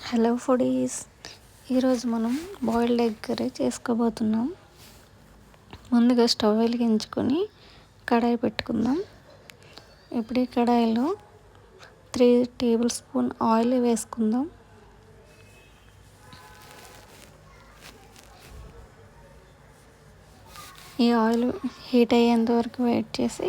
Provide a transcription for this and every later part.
Hello foodies, ఈరోజు మనం boiled egg curry చేసుకోబోతున్నాం. ముందుగా స్టవ్ వెలిగించుకొని కడాయి పెట్టుకుందాం. ఇప్పుడు ఈ కడాయిలో 3 టేబుల్ స్పూన్ ఆయిల్ వేసుకుందాం. ఈ ఆయిల్ హీట్ అయ్యేంత వరకు వెయిట్ చేసి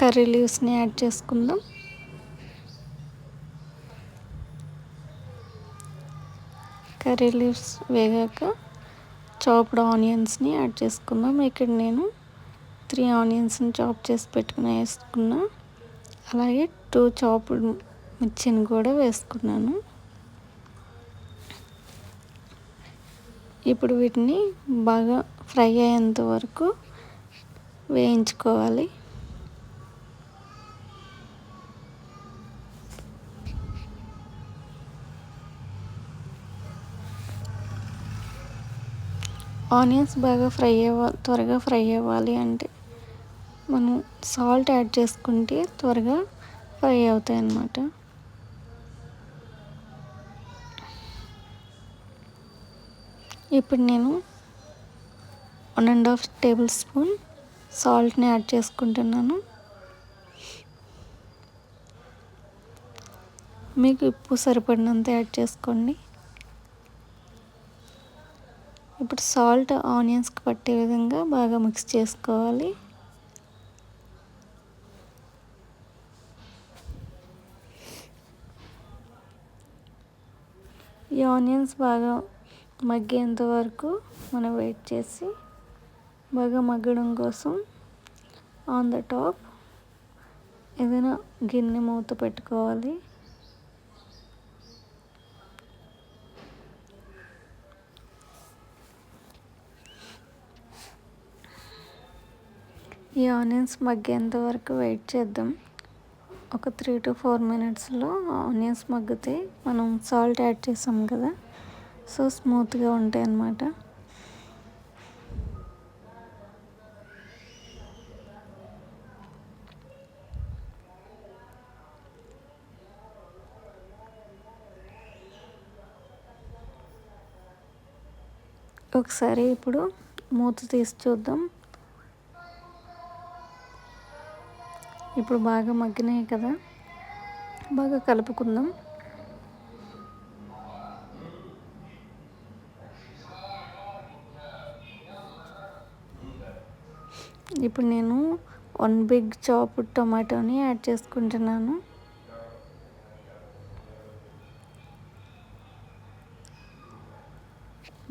కర్రీ లీవ్స్ని యాడ్ చేసుకుందాం. కర్రీ లీవ్స్ వేగాక చాప్డ్ ఆనియన్స్ని యాడ్ చేసుకుందాం. ఇక్కడ నేను 3 ఆనియన్స్ని చాప్ చేసి వేసుకున్నా. అలాగే 2 చాప్డ్ మిర్చిని కూడా వేసుకున్నాను. ఇప్పుడు వీటిని బాగా ఫ్రై అయ్యేంత వరకు వేయించుకోవాలి. ఆనియన్స్ బాగా త్వరగా ఫ్రై అవ్వాలి అంటే మనం సాల్ట్ యాడ్ చేసుకుంటే త్వరగా ఫ్రై అవుతాయి అన్నమాట. ఇప్పుడు నేను 1.5 టేబుల్ స్పూన్ సాల్ట్ని యాడ్ చేసుకుంటున్నాను. మీకు ఉప్పు సరిపడినంత యాడ్ చేసుకోండి. ఇప్పుడు సాల్ట్ ఆనియన్స్కి పట్టే విధంగా బాగా మిక్స్ చేసుకోవాలి. ఈ ఆనియన్స్ బాగా మగ్గేంత వరకు మనం వెయిట్ చేసి బాగా మగ్గడం కోసం ఆన్ ద టాప్ ఏదైనా గిన్నె మూత పెట్టుకోవాలి. ఈ ఆనియన్స్ మగ్గేంత వరకు వెయిట్ చేద్దాం. ఒక 3 to 4 మినిట్స్లో ఆనియన్స్ మగ్గితే మనం సాల్ట్ యాడ్ చేసాం కదా, సో స్మూత్గా ఉంటాయి అన్నమాట. ఒకసారి ఇప్పుడు మూత తీసి చూద్దాం. ఇప్పుడు బాగా మగ్గినాయి కదా, బాగా కలుపుకుందాం. ఇప్పుడు నేను 1 బిగ్ చాప్డ్ టొమాటోని యాడ్ చేసుకుంటున్నాను.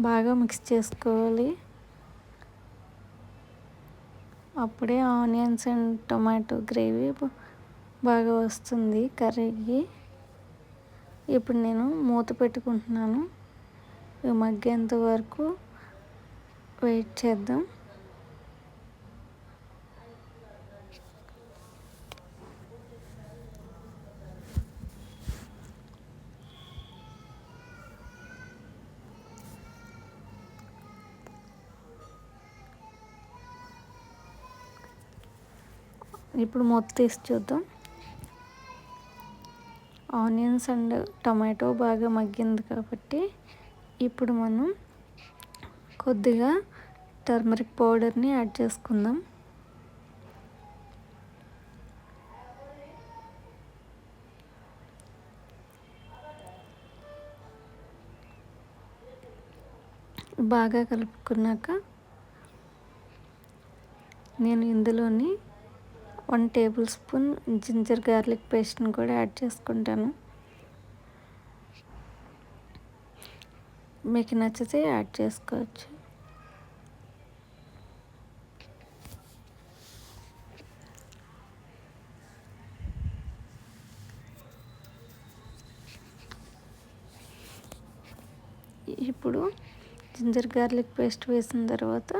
బాగా మిక్స్ చేసుకోవాలి. అప్పుడే ఆనియన్స్ అండ్ టొమాటో గ్రేవీ బాగా వస్తుంది కర్రీకి. ఇప్పుడు నేను మూత పెట్టుకుంటున్నాను. ఇవి మగ్గేంత వరకు వెయిట్ చేద్దాం. ఇప్పుడు మూత తీసి చూద్దాం. ఆనియన్స్ అండ్ టమాటో బాగా మగ్గింది కాబట్టి ఇప్పుడు మనం కొద్దిగా టర్మరిక్ పౌడర్ని యాడ్ చేసుకుందాం. బాగా కలుపుకున్నాక నేను ఇందులోని 1 టేబుల్ స్పూన్ జింజర్ గార్లిక్ పేస్ట్ని కూడా యాడ్ చేసుకుంటాను. మీకు నచ్చితే యాడ్ చేసుకోవచ్చు. ఇప్పుడు జింజర్ గార్లిక్ పేస్ట్ వేసిన తర్వాత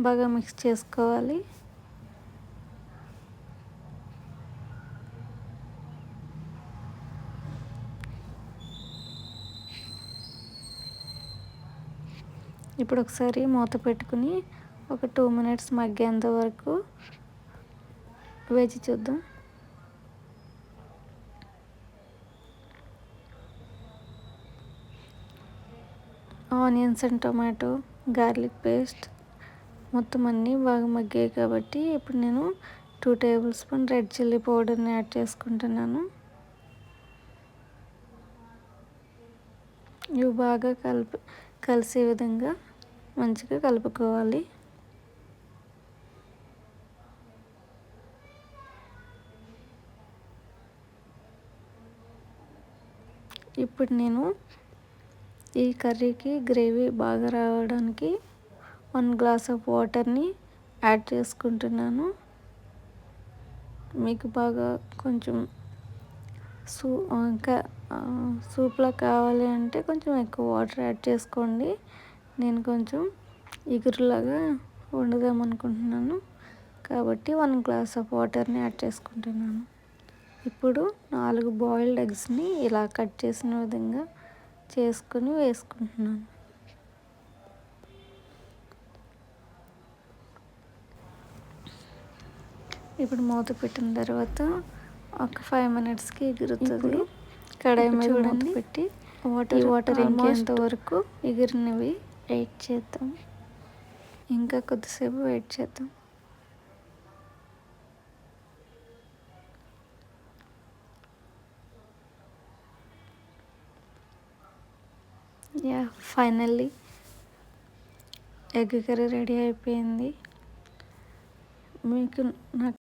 బాగా మిక్స్ చేసుకోవాలి. ఇప్పుడు ఒకసారి మూత పెట్టుకుని ఒక 2 మినిట్స్ మగ్గేంత వరకు వేచి చూద్దాం. Onions and tomato, garlic paste మొత్తం అన్నీ బాగా మగ్గాయి కాబట్టి ఇప్పుడు నేను 2 టేబుల్ స్పూన్ రెడ్ చిల్లీ పౌడర్ని యాడ్ చేసుకుంటున్నాను. ఇవి బాగా కలిసే విధంగా మంచిగా కలుపుకోవాలి. ఇప్పుడు నేను ఈ కర్రీకి గ్రేవీ బాగా రావడానికి 1 గ్లాస్ ఆఫ్ వాటర్ని యాడ్ చేసుకుంటున్నాను. మీకు బాగా కొంచెం ఇంకా సూప్లా కావాలి అంటే కొంచెం ఎక్కువ వాటర్ యాడ్ చేసుకోండి. నేను కొంచెం ఇగురులాగా వండుదాం అనుకుంటున్నాను కాబట్టి 1 గ్లాస్ ఆఫ్ వాటర్ని యాడ్ చేసుకుంటున్నాను. ఇప్పుడు 4 బాయిల్డ్ ఎగ్స్ని ఇలా కట్ చేసిన విధంగా చేసుకుని వేసుకుంటున్నాను. ఇప్పుడు మూత పెట్టిన తర్వాత ఒక 5 మినిట్స్కి ఎగురుతుంది. కడాయి మీద మూత పెట్టి వాటర్ ఇంకేంత వరకు ఎగిరినవి వెయిట్ చేద్దాం. ఇంకా కొద్దిసేపు వెయిట్ చేద్దాం. ఫైనల్లీ ఎగ్ కర్రీ రెడీ అయిపోయింది. మీకు నాకు